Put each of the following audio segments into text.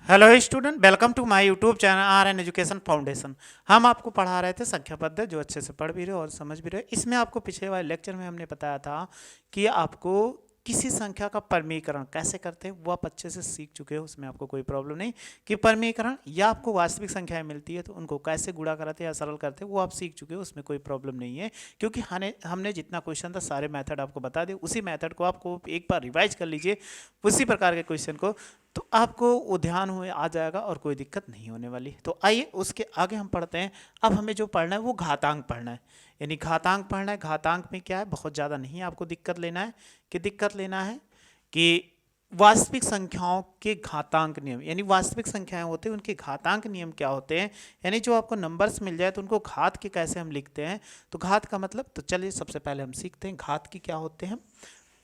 Hello student, welcome to my YouTube channel R N education foundation. हम आपको पढ़ा रहे थे संख्या पद्धति, जो अच्छे से पढ़ भी रहे और समझ भी रहे। इसमें आपको पिछले वाले लेक्चर में हमने बताया था कि आपको किसी संख्या का परमीकरण कैसे करते हैं वो आप अच्छे से सीख चुके हो, उसमें आपको कोई प्रॉब्लम नहीं। कि परमीकरण या आपको वास्तविक संख्याएं मिलती है तो उनको कैसे गुणा कराते हैं या सरल करते हैं वो आप सीख चुके हो, उसमें कोई प्रॉब्लम नहीं है। क्योंकि हमने जितना क्वेश्चन था सारे मेथड आपको बता दिए, उसी मेथड को आपको एक बार रिवाइज कर लीजिए उसी प्रकार के क्वेश्चन को, तो आपको वो ध्यान हुए आ जाएगा और कोई दिक्कत नहीं होने वाली। तो आइए उसके आगे हम पढ़ते हैं। अब हमें जो पढ़ना है वो घातांक पढ़ना है, यानी घातांक पढ़ना है। घातांक में क्या है, बहुत ज़्यादा नहीं आपको दिक्कत लेना है। कि दिक्कत लेना है कि वास्तविक संख्याओं के घातांक नियम, यानी वास्तविक संख्याएं होते हैं उनके घातांक नियम क्या होते हैं। यानी जो आपको नंबर्स मिल जाए तो उनको घात के कैसे हम लिखते हैं। तो घात का मतलब, तो चलिए सबसे पहले हम सीखते हैं घात की क्या होते हैं।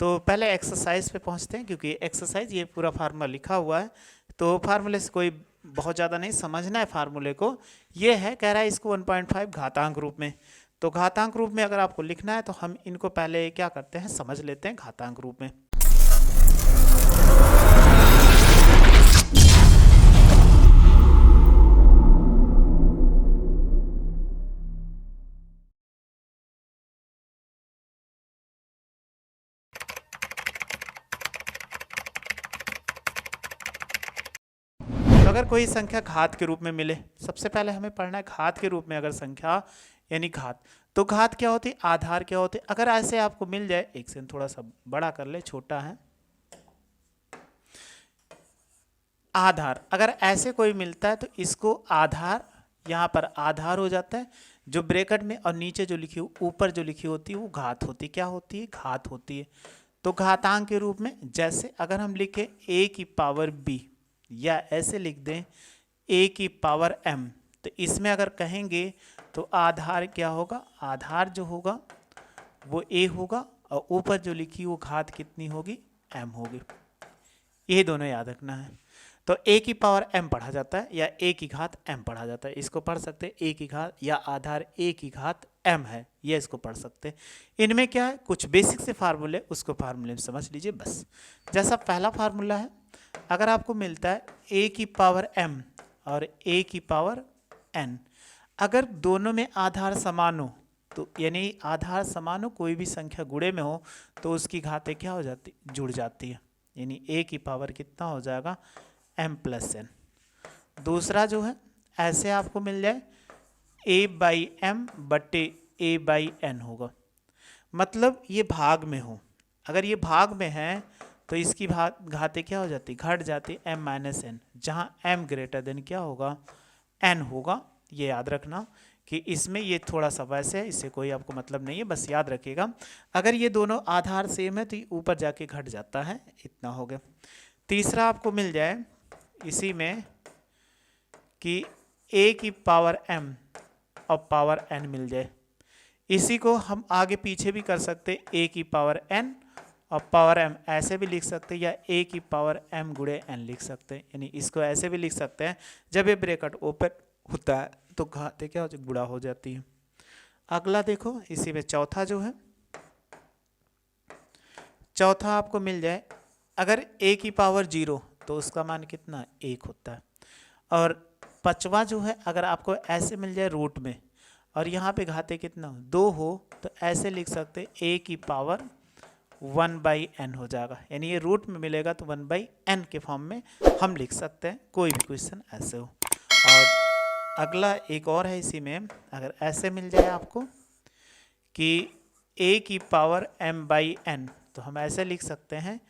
तो पहले एक्सरसाइज पे पहुंचते हैं, क्योंकि एक्सरसाइज ये पूरा फार्मूला लिखा हुआ है तो फार्मूले से कोई बहुत ज़्यादा नहीं समझना है फार्मूले को। ये है, कह रहा है इसको 1.5 घातांक रूप में। तो घातांक रूप में अगर आपको लिखना है तो हम इनको पहले क्या करते हैं, समझ लेते हैं घातांक रूप में। अगर कोई संख्या घात के रूप में मिले, सबसे पहले हमें पढ़ना है घात के रूप में अगर संख्या, यानी घात। तो घात क्या होती है, आधार क्या होते हैं। अगर ऐसे आपको मिल जाए, एक से थोड़ा सा बड़ा कर ले, छोटा है आधार। अगर ऐसे कोई मिलता है तो इसको आधार, यहाँ पर आधार हो जाता है। जो ब्रैकेट में और नीचे जो लिखी ऊपर जो लिखी होती है वो घात होती है। क्या होती है, घात होती है। तो घातांक के रूप में जैसे अगर हम लिखें a की पावर b, या ऐसे लिख दें a की पावर m, तो इसमें अगर कहेंगे तो आधार क्या होगा, आधार जो होगा वो a होगा और ऊपर जो लिखी वो घात कितनी होगी, m होगी। ये दोनों याद रखना है। तो a की पावर m पढ़ा जाता है या a की घात m पढ़ा जाता है। इसको पढ़ सकते हैं a की घात, या आधार a की घात m है, ये इसको पढ़ सकते हैं। इनमें क्या है, कुछ बेसिक से फार्मूले, उसको फार्मूले में समझ लीजिए बस। जैसा पहला फार्मूला है, अगर आपको मिलता है a की पावर m और a की पावर n, अगर दोनों में आधार समान हो, तो यानी आधार समान हो, कोई भी संख्या गुणे में हो, तो उसकी घातें क्या हो जाती, जुड़ जाती है। यानी a की पावर कितना हो जाएगा, m प्लस n। दूसरा जो है, ऐसे आपको मिल जाए a बाई एम बटे a बाई n होगा, मतलब ये भाग में हो। अगर ये भाग में है तो इसकी घातें क्या हो जाती, घट जाती, m माइनस एन, जहाँ m ग्रेटर देन क्या होगा, n होगा। ये याद रखना कि इसमें ये थोड़ा सा वैसे है, इससे कोई आपको मतलब नहीं है, बस याद रखिएगा। अगर ये दोनों आधार सेम है तो ये ऊपर जाके घट जाता है, इतना हो गया। तीसरा आपको मिल जाए इसी में कि a की पावर m और पावर n मिल जाए। इसी को हम आगे पीछे भी कर सकते, a की पावर n और पावर m ऐसे भी लिख सकते हैं, या a की पावर m गुणे n लिख सकते हैं। यानी इसको ऐसे भी लिख सकते हैं, जब ये ब्रैकेट ओपन होता है तो घातें क्या हो जाती, गुणा हो जाती है। अगला देखो, इसी में चौथा जो है, चौथा आपको मिल जाए, अगर a की पावर 0 तो उसका मान कितना, 1 होता है। और पांचवा जो है, अगर आपको ऐसे मिल जाए रूट में और यहाँ पे घाते कितना, 2 हो, तो ऐसे लिख सकते a की पावर 1/n हो जाएगा। यानी ये रूट में मिलेगा तो 1/n के फॉर्म में हम लिख सकते हैं, कोई भी क्वेश्चन ऐसे हो। और अगला एक और है इसी में, अगर ऐसे मिल जाए आपको कि a की पावर m/n, तो हम ऐसे लिख सकते हैं,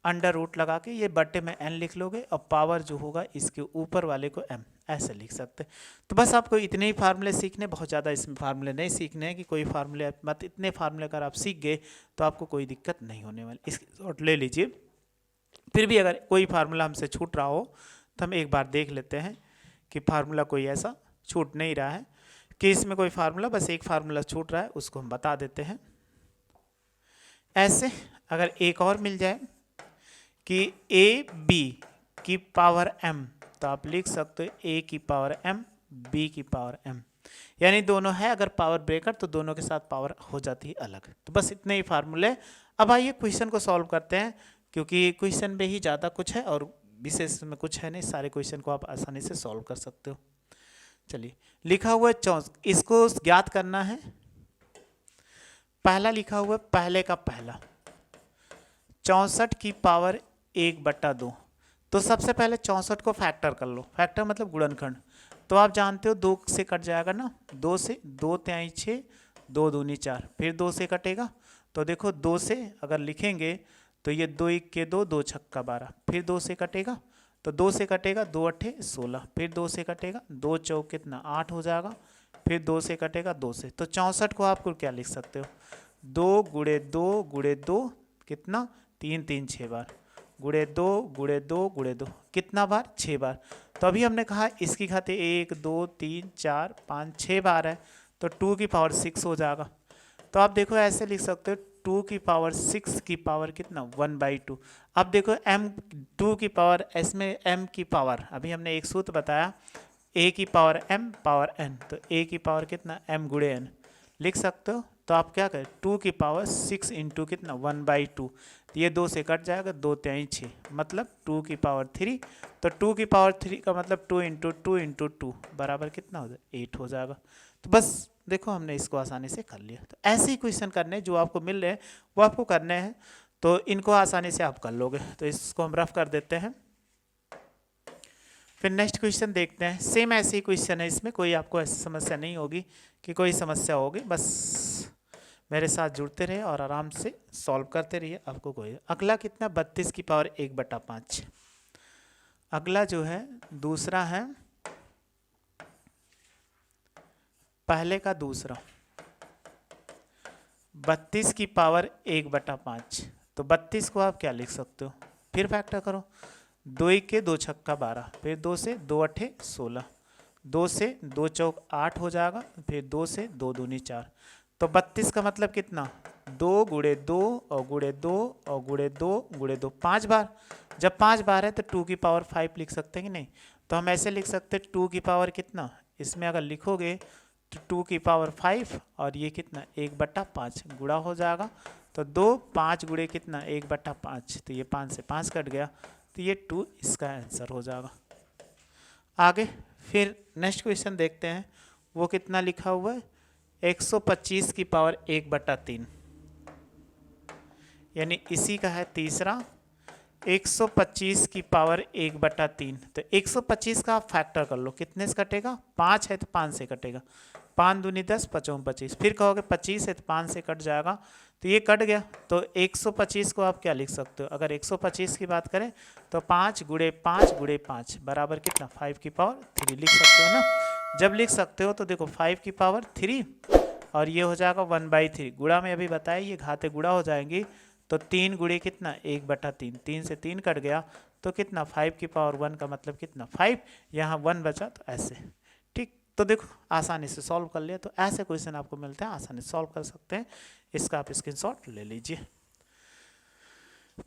अंडर रूट लगा के ये बट्टे में n लिख लोगे और पावर जो होगा इसके ऊपर वाले को m, ऐसे लिख सकते हैं। तो बस आपको इतने ही फार्मूले सीखने, बहुत ज़्यादा इसमें फार्मूले नहीं सीखने हैं कि कोई फार्मूले मत, इतने फार्मूले अगर आप सीख गए तो आपको कोई दिक्कत नहीं होने वाली। इसकी शॉर्ट ले लीजिए। फिर भी अगर कोई फार्मूला हमसे छूट रहा हो तो हम एक बार देख लेते हैं कि फार्मूला कोई ऐसा छूट नहीं रहा है कि इसमें कोई फार्मूला, बस एक फार्मूला छूट रहा है, उसको हम बता देते हैं। ऐसे अगर एक और मिल जाए कि a b की पावर m, तो आप लिख सकते हो a की पावर m b की पावर m, यानी दोनों है अगर पावर ब्रेकर तो दोनों के साथ पावर हो जाती है अलग। तो बस इतने ही फार्मूले। अब आइए क्वेश्चन को सॉल्व करते हैं, क्योंकि क्वेश्चन में ही ज़्यादा कुछ है और विशेष में कुछ है नहीं, सारे क्वेश्चन को आप आसानी से सॉल्व कर सकते हो। चलिए, लिखा हुआ है 64, इसको ज्ञात करना है। पहला लिखा हुआ है पहले का पहला 64 की पावर 1/2। तो सबसे पहले 64 को फैक्टर कर लो, फैक्टर मतलब गुणनखंड। तो आप जानते हो 2 से कट जाएगा ना, 2 से 2 तिहाई 6, 2 दूनी 4, फिर 2 से कटेगा। तो देखो 2 से अगर लिखेंगे तो ये 2 1 के 2, 2 छक्का 12, फिर 2 से कटेगा तो 2 से कटेगा 2 अट्ठे 16, फिर 2 से कटेगा 2 चौक कितना 8 हो जाएगा, फिर 2 से कटेगा 2 से। तो 64 को आपको क्या लिख सकते हो, 2 गुणे 2 गुणे 2 कितना 3 3 6 बार, गुणे 2 गुणे 2 गुणे 2 कितना बार 6 बार। तो अभी हमने कहा इसकी खाते 1 2 3 4 5 6 बार है, तो 2 की पावर 6 हो जाएगा। तो आप देखो ऐसे लिख सकते हो 2 की पावर 6 की पावर कितना 1/2। अब देखो m 2 की पावर, इसमें m की पावर, अभी हमने एक सूत्र बताया a की पावर m पावर n, तो a की पावर कितना m गुणे n लिख सकते हो। तो आप क्या करें 2 की पावर 6 इंटू कितना 1/2, तो ये 2 से कट जाएगा 2 तिहाई 6, मतलब 2 की पावर 3। तो 2 की पावर 3 का मतलब 2 इंटू 2 इंटू 2 बराबर कितना हो जाएगा 8 हो जाएगा। तो बस देखो हमने इसको आसानी से कर लिया। तो ऐसे ही क्वेश्चन करने जो आपको मिल रहे हैं वो आपको करने हैं, तो इनको आसानी से आप कर लोगे। तो इसको हम रफ कर देते हैं, फिर नेक्स्ट क्वेश्चन देखते हैं। सेम ऐसे ही क्वेश्चन है, इसमें कोई आपको ऐसी समस्या नहीं होगी कि कोई समस्या होगी, बस मेरे साथ जुड़ते रहिए और आराम से सॉल्व करते रहिए, आपको कोई। अगला कितना 32 की पावर 1/5। अगला जो है दूसरा है पहले का दूसरा 32 की पावर 1/5। तो 32 को आप क्या लिख सकते हो, फिर फैक्टर करो, 2 1 के 2 छक्का 12, फिर 2 से 2 अट्ठे 16, 2 से 2 चौक 8 हो जाएगा, फिर 2 से 2 दूनी 4। तो 32 का मतलब कितना 2 गुणे 2 और गुणे 2 और गुणे 2 गुणे 2 5 बार। जब 5 बार है तो 2 की पावर 5 लिख सकते हैं कि नहीं। तो हम ऐसे लिख सकते हैं 2 की पावर कितना, इसमें अगर लिखोगे तो 2 की पावर 5 और ये कितना 1/5 गुणा हो जाएगा। तो 2 5 गुणे कितना 1/5, तो ये 5 से 5 कट गया, तो ये 2 इसका आंसर हो जाएगा। आगे फिर नेक्स्ट क्वेश्चन देखते हैं, वो कितना लिखा हुआ है 125 की पावर 1/3, यानी इसी का है तीसरा 125 की पावर 1/3। तो 125 का आप फैक्टर कर लो, कितने से कटेगा 5 है तो 5 से कटेगा, 5 दूनी 10 5 25, फिर कहोगे 25 है तो 5 से कट जाएगा, तो ये कट गया। तो 125 को आप क्या लिख सकते हो, अगर 125 की बात करें तो 5 गुणे 5 गुणे 5 बराबर कितना 5 की पावर 3 लिख सकते हो ना। जब लिख सकते हो तो देखो 5 की पावर 3 और ये हो जाएगा 1/3, गुणा में अभी बताया ये घाते गुणा हो जाएंगी, तो 3 गुणे कितना 1/3, 3 से 3 कट गया, तो कितना 5 की पावर 1 का मतलब कितना 5, यहाँ 1 बचा, तो ऐसे ठीक। तो देखो आसानी से सॉल्व कर लिया। तो ऐसे क्वेश्चन आपको मिलते हैं, आसानी से सॉल्व कर सकते हैं, इसका आप स्क्रीनशॉट ले लीजिए।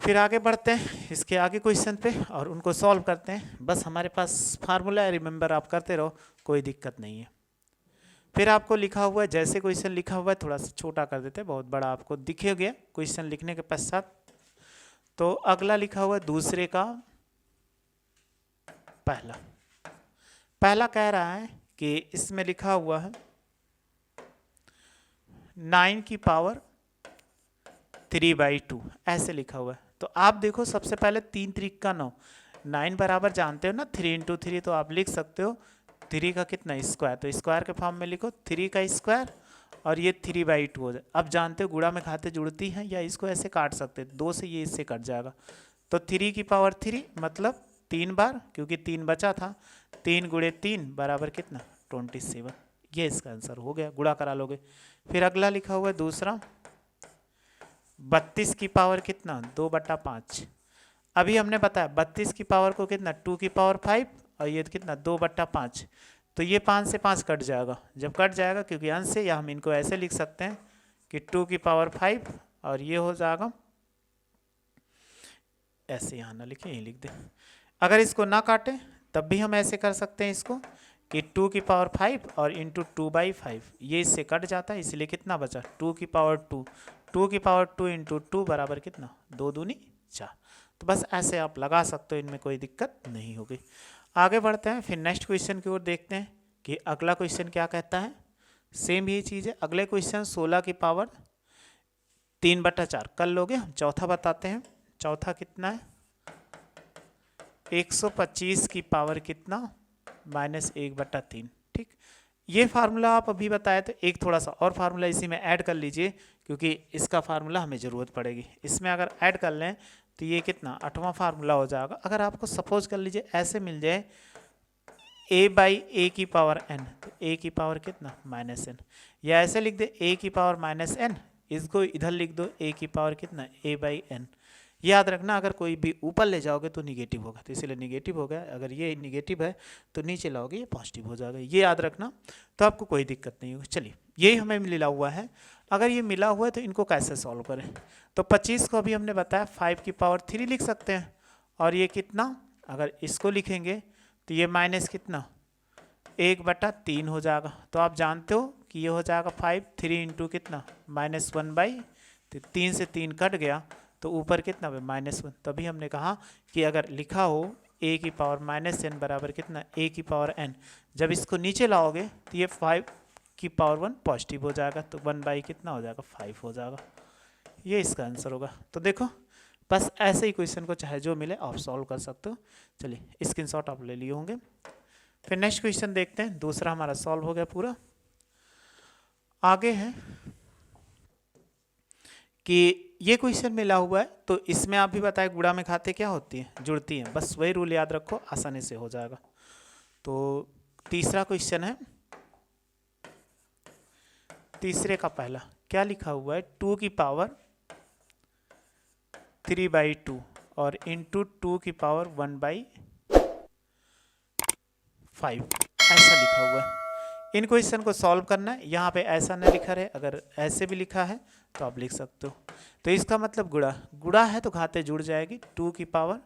फिर आगे बढ़ते हैं इसके आगे क्वेश्चन पे और उनको सॉल्व करते हैं। बस हमारे पास फार्मूला है, रिमेंबर आप करते रहो, कोई दिक्कत नहीं है। फिर आपको लिखा हुआ है, जैसे क्वेश्चन लिखा हुआ है थोड़ा सा छोटा कर देते हैं, बहुत बड़ा आपको दिखे गया क्वेश्चन लिखने के पश्चात। तो अगला लिखा हुआ है दूसरे का पहला। पहला कह रहा है कि इसमें लिखा हुआ है 9 की पावर 3/2, ऐसे लिखा हुआ है। तो आप देखो सबसे पहले 3 3 का 9, 9 बराबर जानते हो ना 3 इंटू 3, तो आप लिख सकते हो 3 का कितना स्क्वायर, तो स्क्वायर के फॉर्म में लिखो 3 का स्क्वायर और ये 3/2 हो जाए। अब जानते हो गुणा में खाते जुड़ती हैं, या इसको ऐसे काट सकते हैं, 2 से ये इससे कट जाएगा। तो 3 की पावर 3 मतलब 3 बार, क्योंकि 3 बचा था, 3 गुणे 3 बराबर कितना 27, ये इसका आंसर हो गया, गुणा करा लोगे। फिर अगला लिखा हुआ है दूसरा 32 की पावर कितना 2/5। अभी हमने बताया 32 की पावर को कितना 2 की पावर 5 और ये कितना 2/5, तो ये 5 से 5 कट जाएगा। जब कट जाएगा क्योंकि अंश से, या हम इनको ऐसे लिख सकते हैं कि 2 की पावर 5 और ये हो जाएगा ऐसे, यहाँ ना लिखें यही लिख दें। अगर इसको ना काटें तब भी हम ऐसे कर सकते हैं इसको कि 2 की पावर 5 और इंटू 2/5, ये इससे कट जाता है, इसलिए कितना बचा 2 की पावर 2, 2 की पावर 2 इंटू 2 बराबर कितना 2 दूनी 4। तो बस ऐसे आप लगा सकते हो, इनमें कोई दिक्कत नहीं होगी। आगे बढ़ते हैं, फिर नेक्स्ट क्वेश्चन की ओर देखते हैं कि अगला क्वेश्चन क्या कहता है। सेम यही चीज़ है। अगले क्वेश्चन 16 की पावर 3/4 कर लोगे। हम चौथा बताते हैं। चौथा कितना है, 125 की पावर कितना, -1/3। ठीक, ये फार्मूला आप अभी बताए थे। एक थोड़ा सा और फार्मूला इसी में ऐड कर लीजिए, क्योंकि इसका फार्मूला हमें ज़रूरत पड़ेगी। इसमें अगर ऐड कर लें तो ये कितना 8वां फार्मूला हो जाएगा। अगर आपको सपोज कर लीजिए ऐसे मिल जाए a/a की पावर n, तो a की पावर कितना -n, या ऐसे लिख दे a की पावर -n, इसको इधर लिख दो a की पावर कितना a/n। याद रखना अगर कोई भी ऊपर ले जाओगे तो निगेटिव होगा, तो इसलिए निगेटिव हो गया। अगर ये निगेटिव है तो नीचे लाओगे ये पॉजिटिव हो जाएगा, ये याद रखना, तो आपको कोई दिक्कत नहीं होगी। चलिए, यही हमें मिला हुआ है। अगर ये मिला हुआ है तो इनको कैसे सॉल्व करें, तो 25 को अभी हमने बताया 5 की पावर 3 लिख सकते हैं, और ये कितना, अगर इसको लिखेंगे तो ये माइनस कितना 1/3 हो जाएगा। तो आप जानते हो कि ये हो जाएगा 5, 3 इंटू कितना -1/, तो 3 से 3 कट गया, तो ऊपर कितना -1। तभी हमने कहा कि अगर लिखा हो a की पावर -n बराबर कितना a की पावर n, जब इसको नीचे लाओगे तो ये 5 की पावर 1 पॉजिटिव हो जाएगा, तो 1/ कितना हो जाएगा 5 हो जाएगा। ये इसका आंसर होगा। तो देखो, बस ऐसे ही क्वेश्चन को चाहे जो मिले आप सॉल्व कर सकते हो। चलिए, स्क्रीनशॉट आप ले लिए होंगे। फिर नेक्स्ट क्वेश्चन देखते हैं। दूसरा हमारा सॉल्व हो गया पूरा। आगे है कि ये क्वेश्चन मिला हुआ है, तो इसमें आप भी बताए गुणा में खाते क्या होती है, जुड़ती हैं। बस वही रूल याद रखो, आसानी से हो जाएगा। तो तीसरा क्वेश्चन है, तीसरे का पहला क्या लिखा हुआ है, 2 की पावर 3/2 और इंटू 2 की पावर 1/5 ऐसा लिखा हुआ है। इन क्वेश्चन को सॉल्व करना है। यहाँ पे ऐसा नहीं लिखा रहे, अगर ऐसे भी लिखा है तो आप लिख सकते हो। तो इसका मतलब गुणा है तो घाते जुड़ जाएगी, 2 की पावर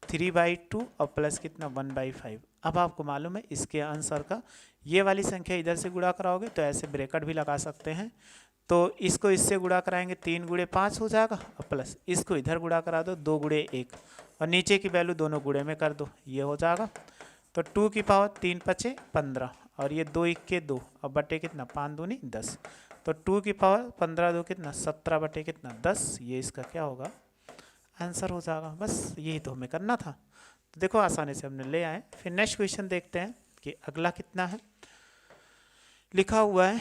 3/2 और प्लस कितना 1/5। अब आपको मालूम है इसके आंसर का, ये वाली संख्या इधर से गुणा कराओगे तो ऐसे ब्रैकेट भी लगा सकते हैं। तो इसको इससे गुणा कराएंगे 3 × 5 हो जाएगा, और प्लस इसको इधर गुणा करा दो 2 × 1, और नीचे की वैल्यू दोनों गुणे में कर दो, ये हो जाएगा। तो 2 की पावर 3 × 5 = 15, और ये 2 × 1 = 2, और बटे कितना 5 × 2 = 10। तो 2 की पावर 15 × 2 कितना 17 बटे कितना 10, ये इसका क्या होगा आंसर हो जाएगा। बस यही तो हमें करना था। तो देखो आसानी से हमने ले आए। फिर नेक्स्ट क्वेश्चन देखते हैं कि अगला कितना है। लिखा हुआ है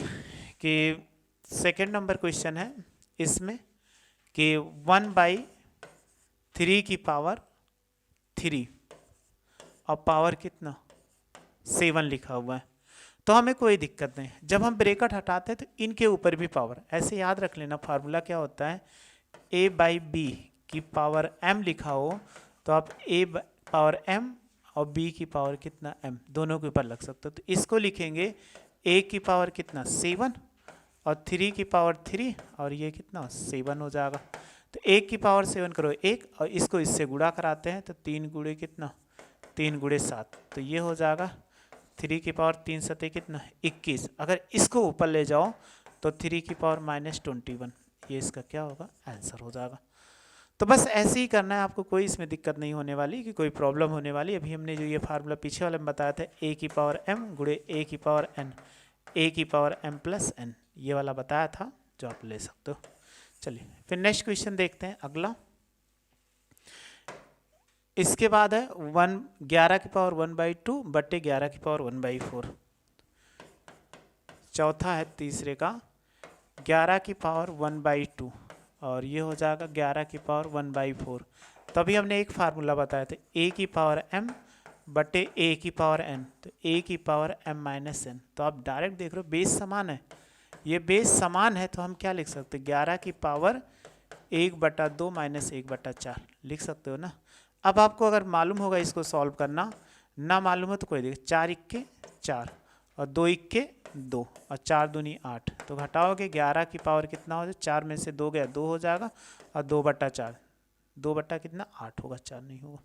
कि सेकेंड नंबर क्वेश्चन है इसमें कि 1/3 की पावर 3 और पावर कितना 7 लिखा हुआ है। तो हमें कोई दिक्कत नहीं, जब हम ब्रैकेट हटाते हैं तो इनके ऊपर भी पावर, ऐसे याद रख लेना। फार्मूला क्या होता है, a/b की पावर m लिखा हो तो आप a पावर m और b की पावर कितना m दोनों के ऊपर लग सकते हो। तो इसको लिखेंगे a की पावर कितना 7 और 3 की पावर 3, और ये कितना 7 हो जाएगा। तो 1 की पावर 7 करो 1, और इसको इससे गुणा कराते हैं तो 3 × कितना 3 × 7, तो ये हो जाएगा 3 की पावर 3 सते कितना 21। अगर इसको ऊपर ले जाओ तो 3 की पावर -21, ये इसका क्या होगा आंसर हो जाएगा। तो बस ऐसे ही करना है आपको, कोई इसमें दिक्कत नहीं होने वाली कि कोई प्रॉब्लम होने वाली। अभी हमने जो ये फार्मूला पीछे वाले में बताया था, a की पावर m × a की पावर n, a की पावर m + n, ये वाला बताया था जो आप ले सकते हो। चलिए फिर नेक्स्ट क्वेश्चन देखते हैं अगला। इसके बाद है 11 की पावर 1/2 बटे 11 की पावर 1/4। चौथा है तीसरे का 11 की पावर 1/2, और ये हो जाएगा 11 की पावर 1/4। तभी हमने एक फार्मूला बताया था, a की पावर m बटे a की पावर n, तो a की पावर m - n। तो आप डायरेक्ट देख रहे हो बेस समान है, ये बेस समान है, तो हम क्या लिख सकते हैं 11 की पावर 1/2 - 1/4 लिख सकते हो ना। अब आपको अगर मालूम होगा इसको सॉल्व करना, ना मालूम हो तो कोई दिक्कत, 4 × 4 और 2 × 2 और 4 दूनी 8, तो घटाओगे 11 की पावर कितना हो जाए, 4 में से 2 गया 2 हो जाएगा, और 2/4, 2 बटा कितना 8 होगा, 4 नहीं होगा।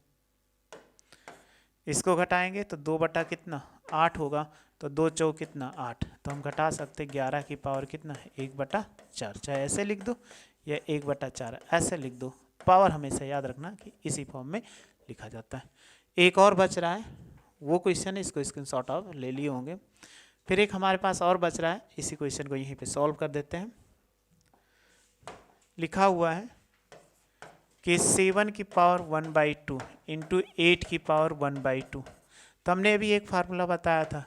इसको घटाएंगे तो 2 बटा कितना 8 होगा, तो 2 चौक कितना 8, तो हम घटा सकते 11 की पावर कितना 1/4, चाहे ऐसे लिख दो या 1/4 ऐसे लिख दो, पावर हमेशा याद रखना कि इसी फॉर्म में लिखा जाता है। एक और बच रहा है, वो क्वेश्चन है, इसको स्क्रीनशॉट आप ले लिए होंगे। फिर एक हमारे पास और बच रहा है, इसी क्वेश्चन को यहीं पे सॉल्व कर देते हैं। लिखा हुआ है कि 7 की पावर 1/2 इंटू 8 की पावर 1/2। तो हमने अभी एक फार्मूला बताया था,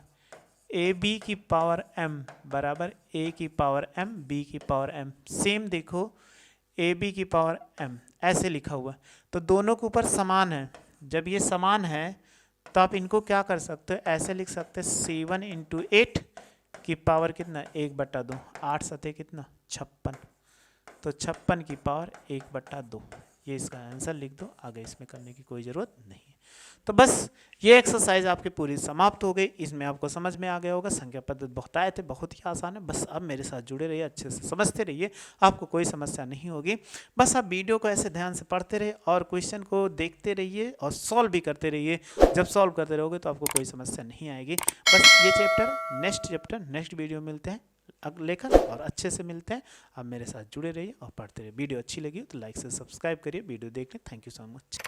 ए बी की पावर m बराबर a की पावर m b की पावर m। सेम देखो, ए बी की पावर m ऐसे लिखा हुआ है, तो दोनों के ऊपर समान है। जब ये समान है तो आप इनको क्या कर सकते हो, ऐसे लिख सकते हैं 7 इंटू 8 की पावर कितना 1/2, 8 सतह कितना 56, तो 56 की पावर 1/2। ये इसका आंसर लिख दो, आगे इसमें करने की कोई ज़रूरत नहीं है। तो बस ये एक्सरसाइज आपकी पूरी समाप्त हो गई। इसमें आपको समझ में आ गया होगा, संख्या पद्धति बताए थे, बहुत ही आसान है। बस अब मेरे साथ जुड़े रहिए, अच्छे से समझते रहिए, आपको कोई समस्या नहीं होगी। बस आप वीडियो को ऐसे ध्यान से पढ़ते रहिए और क्वेश्चन को देखते रहिए और सॉल्व भी करते रहिए। जब सॉल्व करते रहोगे तो आपको कोई समस्या नहीं आएगी। बस ये चैप्टर नेक्स्ट वीडियो मिलते हैं लेकर और अच्छे से मिलते हैं। आप मेरे साथ जुड़े रहिए और पढ़ते रहिए। वीडियो अच्छी लगी तो लाइक से सब्सक्राइब करिए। वीडियो देखने थैंक यू सो मच।